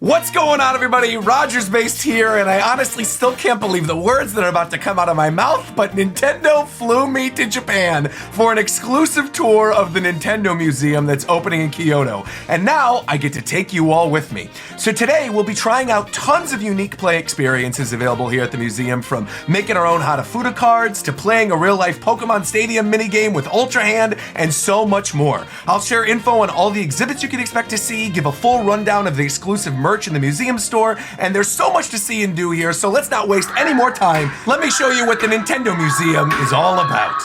What's going on, everybody? RogersBase here, and I honestly still can't believe the words that are about to come out of my mouth, but Nintendo flew me to Japan for an exclusive tour of the Nintendo Museum that's opening in Kyoto. And now I get to take you all with me. So today we'll be trying out tons of unique play experiences available here at the museum, from making our own Hanafuda cards to playing a real-life Pokemon Stadium minigame with Ultra Hand, and so much more. I'll share info on all the exhibits you can expect to see, give a full rundown of the exclusive merch in the museum store, and there's so much to see and do here, so let's not waste any more time. Let me show you what the Nintendo Museum is all about.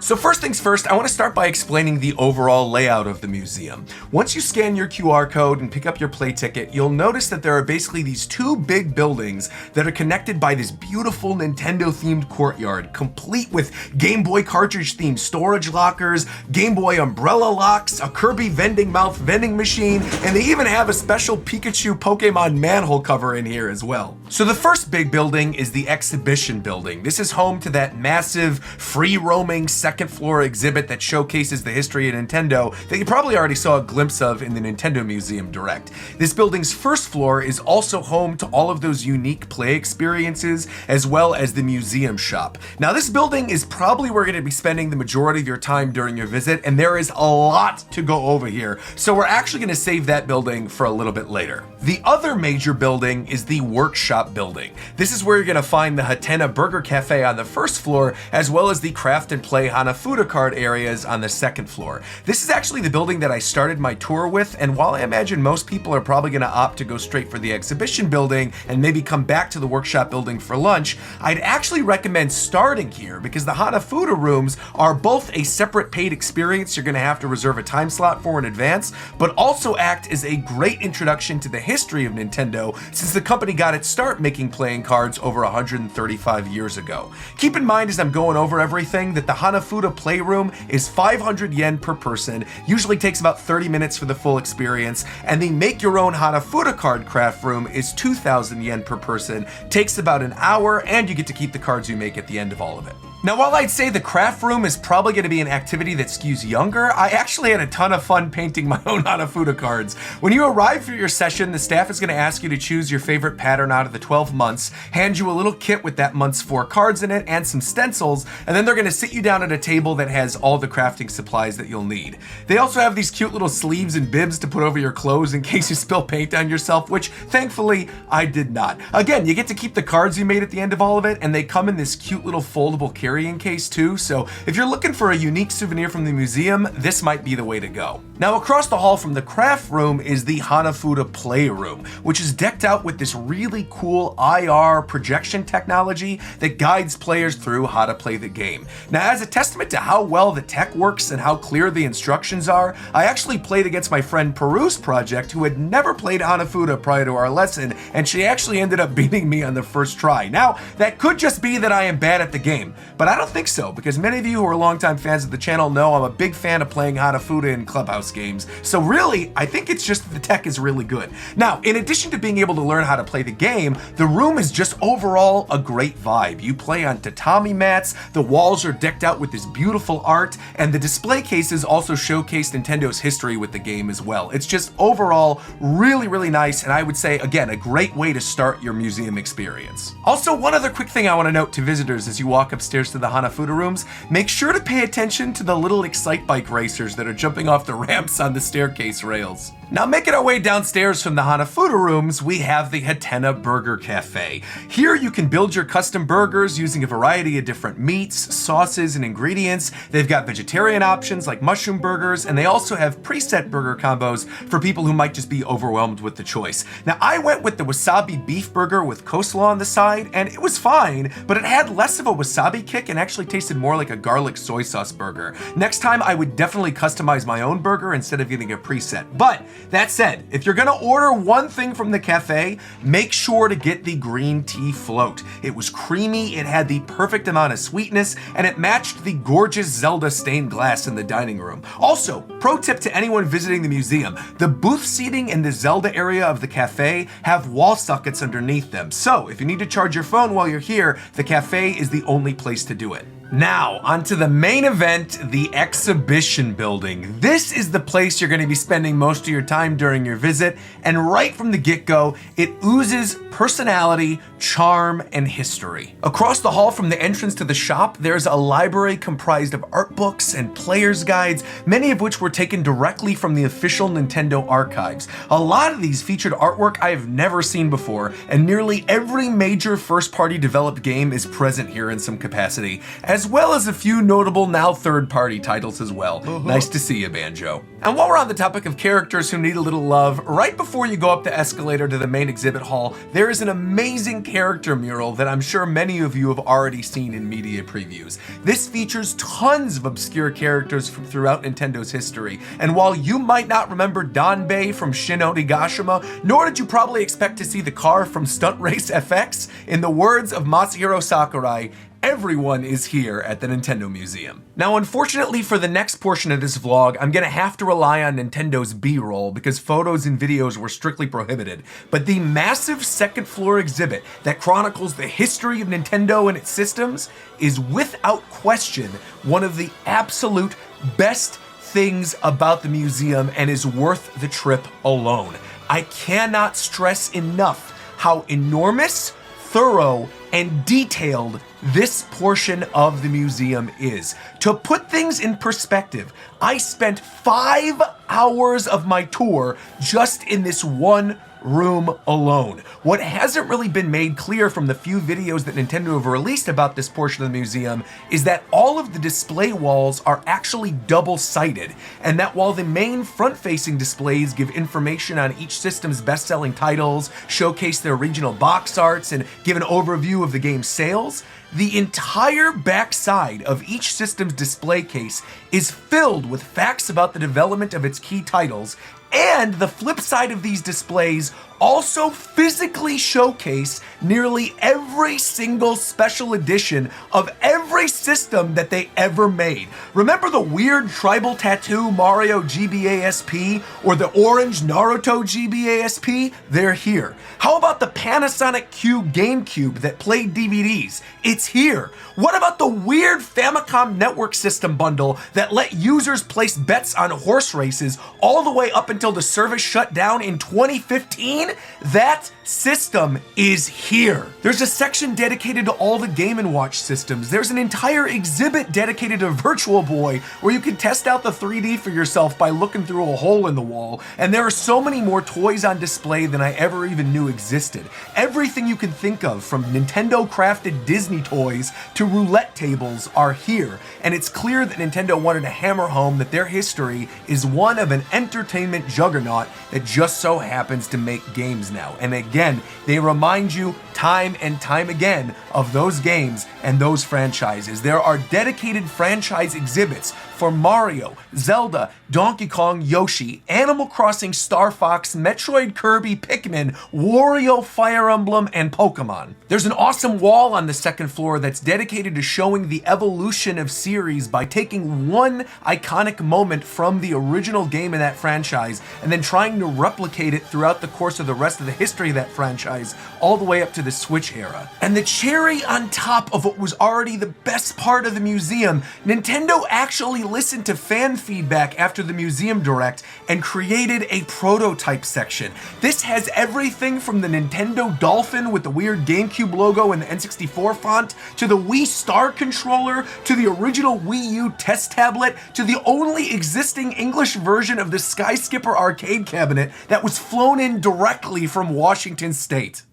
So first things first, I want to start by explaining the overall layout of the museum. Once you scan your QR code and pick up your play ticket, you'll notice that there are basically these two big buildings that are connected by this beautiful Nintendo-themed courtyard, complete with Game Boy cartridge-themed storage lockers, Game Boy umbrella locks, a Kirby vending mouth vending machine, and they even have a special Pikachu Pokemon manhole cover in here as well. So the first big building is the exhibition building. This is home to that massive, free-roaming second floor exhibit that showcases the history of Nintendo that you probably already saw a glimpse of in the Nintendo Museum Direct. This building's first floor is also home to all of those unique play experiences, as well as the museum shop. Now, this building is probably where you're going to be spending the majority of your time during your visit, and there is a lot to go over here, so we're actually going to save that building for a little bit later. The other major building is the workshop building. This is where you're going to find the Hatena Burger Cafe on the first floor, as well as the craft and play Hanafuda card areas on the second floor. This is actually the building that I started my tour with, and while I imagine most people are probably going to opt to go straight for the exhibition building and maybe come back to the workshop building for lunch, I'd actually recommend starting here because the Hanafuda rooms are both a separate paid experience you're going to have to reserve a time slot for in advance, but also act as a great introduction to the history of Nintendo, since the company got its start making playing cards over 135 years ago. Keep in mind as I'm going over everything that the Hanafuda Playroom is 500 yen per person, usually takes about 30 minutes for the full experience, and the Make Your Own Hanafuda Card Craft Room is 2,000 yen per person, takes about an hour, and you get to keep the cards you make at the end of all of it. Now, while I'd say the craft room is probably going to be an activity that skews younger, I actually had a ton of fun painting my own Hanafuda cards. When you arrive for your session, the staff is going to ask you to choose your favorite pattern out of the 12 months, hand you a little kit with that month's 4 cards in it and some stencils, and then they're going to sit you down at a table that has all the crafting supplies that you'll need. They also have these cute little sleeves and bibs to put over your clothes in case you spill paint on yourself, which thankfully I did not. Again, you get to keep the cards you made at the end of all of it, and they come in this cute little foldable carrying case too, so if you're looking for a unique souvenir from the museum, this might be the way to go. Now, across the hall from the craft room is the Hanafuda Playroom, which is decked out with this really cool IR projection technology that guides players through how to play the game. Now, as a testament to how well the tech works and how clear the instructions are, I actually played against my friend Peru's project, who had never played Hanafuda prior to our lesson, and she actually ended up beating me on the first try. Now, that could just be that I am bad at the game, but I don't think so, because many of you who are longtime fans of the channel know I'm a big fan of playing Hanafuda in Clubhouse games, so really, I think it's just that the tech is really good. Now, in addition to being able to learn how to play the game, the room is just overall a great vibe. You play on tatami mats, the walls are decked out with this beautiful art, and the display cases also showcase Nintendo's history with the game as well. It's just overall really, really nice, and I would say, again, a great way to start your museum experience. Also, one other quick thing I want to note to visitors as you walk upstairs to the Hanafuda rooms, make sure to pay attention to the little Excite Bike racers that are jumping off the ramps on the staircase rails. Now, making our way downstairs from the Hanafuda rooms, we have the Hatena Burger Cafe. Here you can build your custom burgers using a variety of different meats, sauces, and ingredients. They've got vegetarian options like mushroom burgers, and they also have preset burger combos for people who might just be overwhelmed with the choice. Now, I went with the wasabi beef burger with coleslaw on the side, and it was fine, but it had less of a wasabi kick and actually tasted more like a garlic soy sauce burger. Next time, I would definitely customize my own burger instead of getting a preset. But that said, if you're gonna order one thing from the cafe, make sure to get the green tea float. It was creamy, it had the perfect amount of sweetness, and it matched the gorgeous Zelda stained glass in the dining room. Also, pro tip to anyone visiting the museum, the booth seating in the Zelda area of the cafe have wall sockets underneath them. So if you need to charge your phone while you're here, the cafe is the only place to do it. Now, onto the main event, the exhibition building. This is the place you're going to be spending most of your time during your visit, and right from the get-go, it oozes personality, charm, and history. Across the hall from the entrance to the shop, there's a library comprised of art books and player's guides, many of which were taken directly from the official Nintendo archives. A lot of these featured artwork I have never seen before, and nearly every major first-party developed game is present here in some capacity, as well as a few notable now third-party titles as well. Nice to see you, Banjo. And while we're on the topic of characters who need a little love, right before you go up the escalator to the main exhibit hall, there is an amazing character mural that I'm sure many of you have already seen in media previews. This features tons of obscure characters from throughout Nintendo's history, and while you might not remember Danbei from Shin Onigashima, nor did you probably expect to see the car from Stunt Race FX, in the words of Masahiro Sakurai, everyone is here at the Nintendo Museum. Now, unfortunately for the next portion of this vlog, I'm gonna have to rely on Nintendo's B-roll because photos and videos were strictly prohibited. But the massive second floor exhibit that chronicles the history of Nintendo and its systems is without question one of the absolute best things about the museum and is worth the trip alone. I cannot stress enough how enormous, thorough, and detailed this portion of the museum is. To put things in perspective, I spent 5 hours of my tour just in this one room alone. What hasn't really been made clear from the few videos that Nintendo have released about this portion of the museum is that all of the display walls are actually double-sided, and that while the main front-facing displays give information on each system's best-selling titles, showcase their regional box arts, and give an overview of the game's sales, the entire backside of each system's display case is filled with facts about the development of its key titles, and the flip side of these displays also physically showcase nearly every single special edition of every system that they ever made. Remember the weird tribal tattoo Mario GBASP or the orange Naruto GBASP? They're here. How about the Panasonic Q GameCube that played DVDs? It's here. What about the weird Famicom Network System bundle that let users place bets on horse races all the way up until the service shut down in 2015? That system is here. There's a section dedicated to all the Game & Watch systems. There's an entire exhibit dedicated to Virtual Boy where you can test out the 3D for yourself by looking through a hole in the wall. And there are so many more toys on display than I ever even knew existed. Everything you can think of, from Nintendo crafted Disney toys to roulette tables, are here. And it's clear that Nintendo wanted to hammer home that their history is one of an entertainment juggernaut that just so happens to make games now. And again, they remind you time and time again of those games and those franchises. There are dedicated franchise exhibits for Mario, Zelda, Donkey Kong, Yoshi, Animal Crossing, Star Fox, Metroid, Kirby, Pikmin, Wario, Fire Emblem, and Pokemon. There's an awesome wall on the second floor that's dedicated to showing the evolution of series by taking one iconic moment from the original game in that franchise and then trying to replicate it throughout the course of the rest of the history of that franchise, all the way up to the Switch era. And the cherry on top of what was already the best part of the museum, Nintendo actually listened to fan feedback after the Museum Direct and created a prototype section. This has everything from the Nintendo Dolphin with the weird GameCube logo and the N64 font, to the Wii Star controller, to the original Wii U test tablet, to the only existing English version of the Sky Skipper arcade cabinet that was flown in directly from Washington State.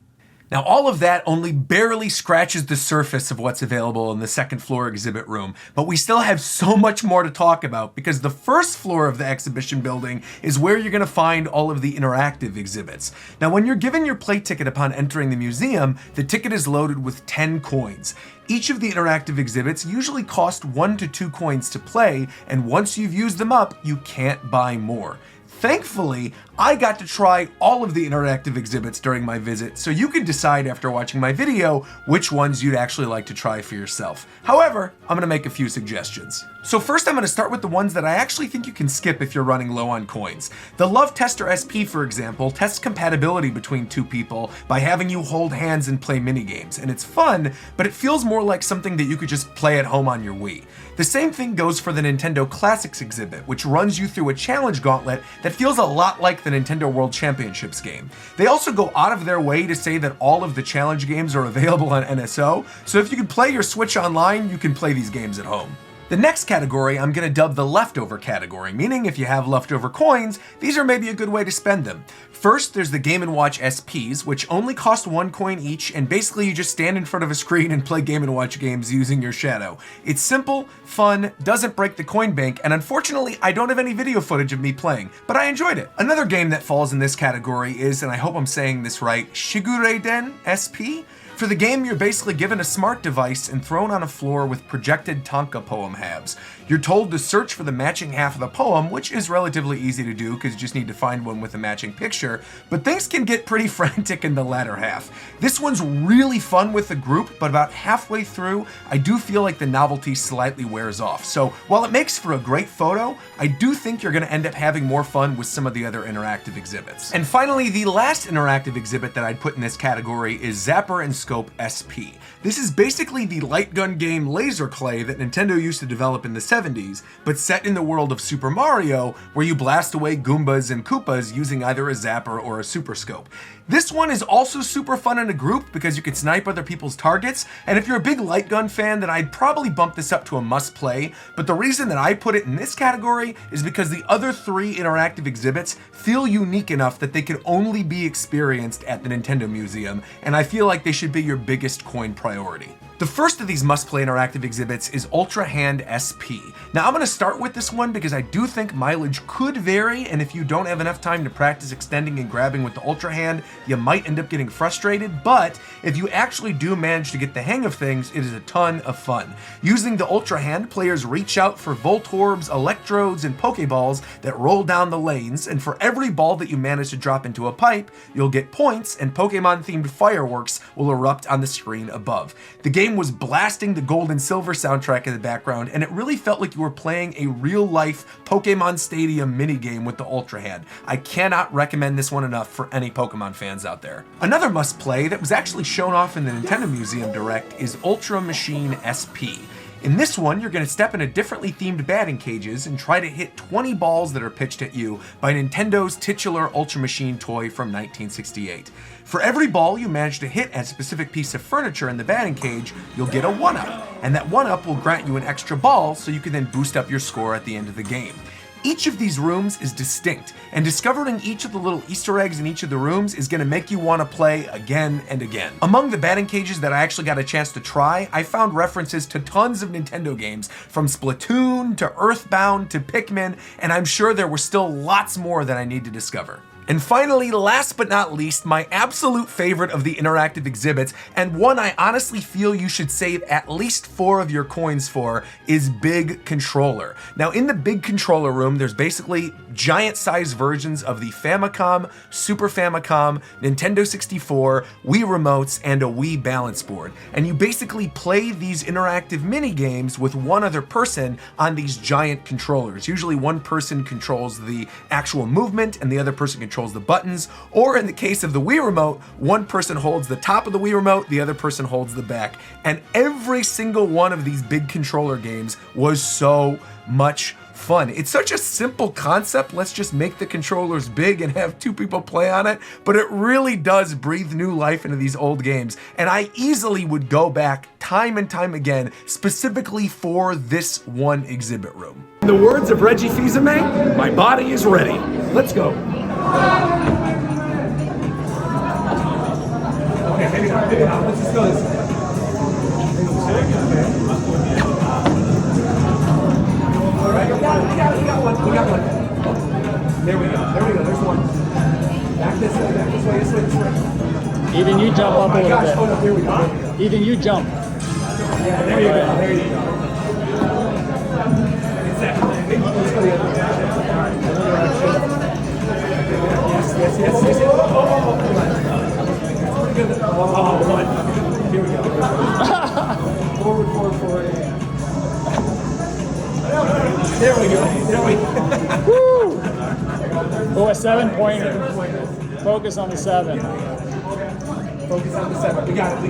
Now, all of that only barely scratches the surface of what's available in the second floor exhibit room, but we still have so much more to talk about because the first floor of the exhibition building is where you're going to find all of the interactive exhibits. Now, when you're given your play ticket upon entering the museum, the ticket is loaded with 10 coins. Each of the interactive exhibits usually cost 1 to 2 coins to play, and once you've used them up, you can't buy more. Thankfully, I got to try all of the interactive exhibits during my visit, so you can decide after watching my video which ones you'd actually like to try for yourself. However, I'm gonna make a few suggestions. So first I'm gonna start with the ones that I actually think you can skip if you're running low on coins. The Love Tester SP, for example, tests compatibility between two people by having you hold hands and play minigames, and it's fun, but it feels more like something that you could just play at home on your Wii. The same thing goes for the Nintendo Classics exhibit, which runs you through a challenge gauntlet that feels a lot like the Nintendo World Championships game. They also go out of their way to say that all of the challenge games are available on NSO, so if you can play your Switch online, you can play these games at home. The next category I'm gonna dub the leftover category, meaning if you have leftover coins, these are maybe a good way to spend them. First, there's the Game & Watch SPs, which only cost 1 coin each, and basically you just stand in front of a screen and play Game & Watch games using your shadow. It's simple, fun, doesn't break the coin bank, and unfortunately I don't have any video footage of me playing, but I enjoyed it. Another game that falls in this category is, and I hope I'm saying this right, Shigurei-den SP? For the game, you're basically given a smart device and thrown on a floor with projected tanka poem halves. You're told to search for the matching half of the poem, which is relatively easy to do because you just need to find one with a matching picture, but things can get pretty frantic in the latter half. This one's really fun with the group, but about halfway through, I do feel like the novelty slightly wears off. So while it makes for a great photo, I do think you're gonna end up having more fun with some of the other interactive exhibits. And finally, the last interactive exhibit that I'd put in this category is Zapper and Scope SP. This is basically the light gun game Laser Clay that Nintendo used to develop in the 70s, but set in the world of Super Mario, where you blast away Goombas and Koopas using either a zapper or a super scope. This one is also super fun in a group because you can snipe other people's targets, and if you're a big light gun fan, then I'd probably bump this up to a must play, but the reason that I put it in this category is because the other 3 interactive exhibits feel unique enough that they can only be experienced at the Nintendo Museum, and I feel like they should be your biggest coin priority. The first of these must-play interactive exhibits is Ultra Hand SP. Now I'm going to start with this one because I do think mileage could vary, and if you don't have enough time to practice extending and grabbing with the Ultra Hand, you might end up getting frustrated, but if you actually do manage to get the hang of things, it is a ton of fun. Using the Ultra Hand, players reach out for Voltorbs, Electrodes, and Pokeballs that roll down the lanes, and for every ball that you manage to drop into a pipe, you'll get points, and Pokemon-themed fireworks will erupt on the screen above. The game was blasting the Gold and Silver soundtrack in the background, and it really felt like you were playing a real-life Pokemon Stadium minigame with the Ultra Hand. I cannot recommend this one enough for any Pokemon fans out there. Another must-play that was actually shown off in the Nintendo Museum Direct is Ultra Machine SP. In this one, you're going to step into differently themed batting cages and try to hit 20 balls that are pitched at you by Nintendo's titular Ultra Machine toy from 1968. For every ball you manage to hit at a specific piece of furniture in the batting cage, you'll get a 1-up, and that 1-up will grant you an extra ball so you can then boost up your score at the end of the game. Each of these rooms is distinct, and discovering each of the little Easter eggs in each of the rooms is going to make you want to play again and again. Among the batting cages that I actually got a chance to try, I found references to tons of Nintendo games, from Splatoon to Earthbound to Pikmin, and I'm sure there were still lots more that I need to discover. And finally, last but not least, my absolute favorite of the interactive exhibits, and one I honestly feel you should save at least 4 of your coins for, is Big Controller. Now in the Big Controller room, there's basically giant-sized versions of the Famicom, Super Famicom, Nintendo 64, Wii remotes, and a Wii balance board. And you basically play these interactive mini-games with one other person on these giant controllers. Usually one person controls the actual movement and the other person controls the buttons, or in the case of the Wii remote, one person holds the top of the Wii remote, the other person holds the back. And every single one of these Big Controller games was so much fun. It's such a simple concept, let's just make the controllers big and have 2 people play on it, but it really does breathe new life into these old games, and I easily would go back time and time again, specifically for this one exhibit room. In the words of Reggie Fils-Aimé, my body is ready. Let's go. Okay, let's just go this way. All right, we got one. There we go, there's one. Back this way. Ethan, you jump up a little bit. Oh no, here we go. Ethan, you jump. Yeah, there you go. Exactly. Let's go the other way. Here we go. Forward. There we go. Woo! Oh, a 7-pointer. Focus on the 7. Focus on the 7. We got it.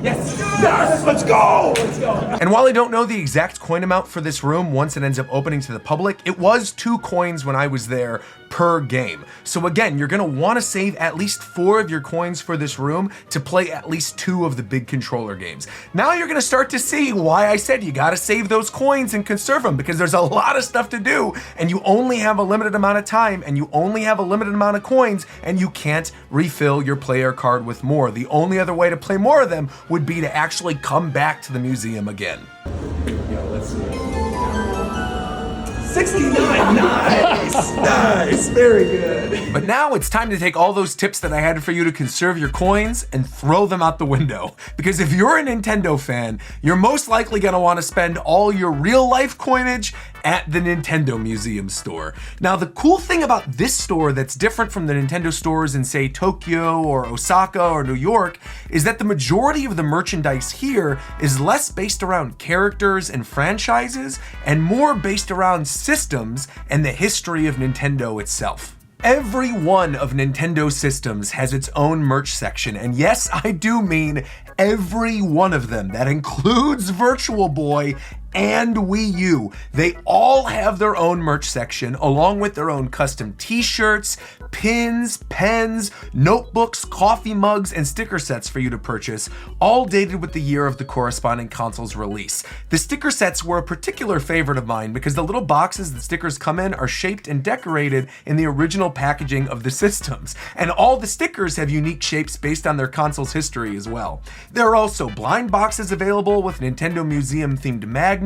Yes! Let's go! And while I don't know the exact coin amount for this room once it ends up opening to the public, it was 2 coins when I was there per game. So again, you're gonna wanna save at least 4 of your coins for this room to play at least 2 of the big controller games. Now you're gonna start to see why I said you gotta save those coins and conserve them, because there's a lot of stuff to do and you only have a limited amount of time and you only have a limited amount of coins and you can't refill your player card with more. The only other way to play more of them would be to actually come back to the museum again. Yeah, let's see. 69, nice, very good. But now it's time to take all those tips that I had for you to conserve your coins and throw them out the window. Because if you're a Nintendo fan, you're most likely gonna wanna spend all your real life coinage at the Nintendo Museum store. Now, the cool thing about this store that's different from the Nintendo stores in, say, Tokyo or Osaka or New York is that the majority of the merchandise here is less based around characters and franchises and more based around systems and the history of Nintendo itself. Every one of Nintendo's systems has its own merch section, and yes, I do mean every one of them. That includes Virtual Boy and Wii U. They all have their own merch section, along with their own custom t-shirts, pins, pens, notebooks, coffee mugs, and sticker sets for you to purchase, all dated with the year of the corresponding console's release. The sticker sets were a particular favorite of mine because the little boxes the stickers come in are shaped and decorated in the original packaging of the systems, and all the stickers have unique shapes based on their console's history as well. There are also blind boxes available with Nintendo Museum themed magnets,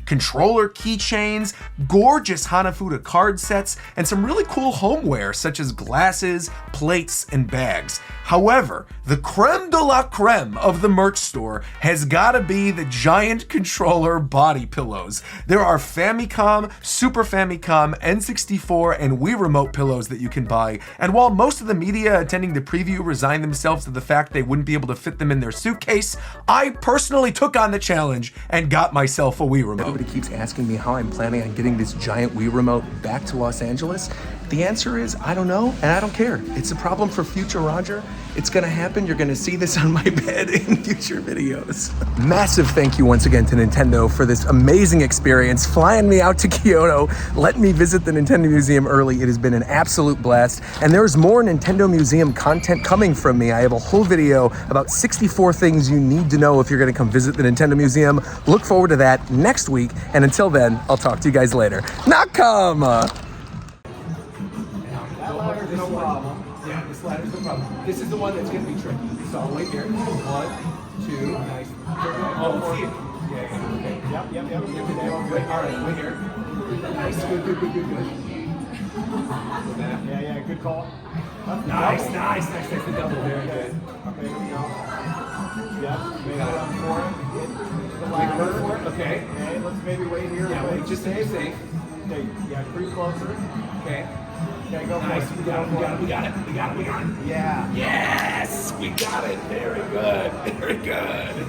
controller keychains, gorgeous Hanafuda card sets, and some really cool homeware such as glasses, plates, and bags. However, the creme de la creme of the merch store has gotta be the giant controller body pillows. There are Famicom, Super Famicom, N64, and Wii Remote pillows that you can buy, and while most of the media attending the preview resigned themselves to the fact they wouldn't be able to fit them in their suitcase, I personally took on the challenge and got myself a Wii Remote. Everybody keeps asking me how I'm planning on getting this giant Wii Remote back to Los Angeles. The answer is, I don't know, and I don't care. It's a problem for future Roger. It's gonna happen. You're gonna see this on my bed in future videos. Massive thank you once again to Nintendo for this amazing experience, flying me out to Kyoto, letting me visit the Nintendo Museum early. It has been an absolute blast. And there's more Nintendo Museum content coming from me. I have a whole video about 64 things you need to know if you're gonna come visit the Nintendo Museum. Look forward to that next week. And until then, I'll talk to you guys later. Nakama! No problem. Yeah, this ladder's no problem. This is the one that's going to be tricky. So I'll wait here. 1, 2, nice. Oh, see it. Yeah, okay. Yep. Good. All right, wait here. Nice. Good. Yeah, good call. Nice. The double. Very good. Okay, here we go. Yep, maybe on 4. Hit the ladder. Okay, let's maybe wait here. Yeah, wait, just stay safe. Okay, yeah, creep closer. Okay. Okay, go nice. We got it. Yeah. Yeah. Yes, we got it. Very good.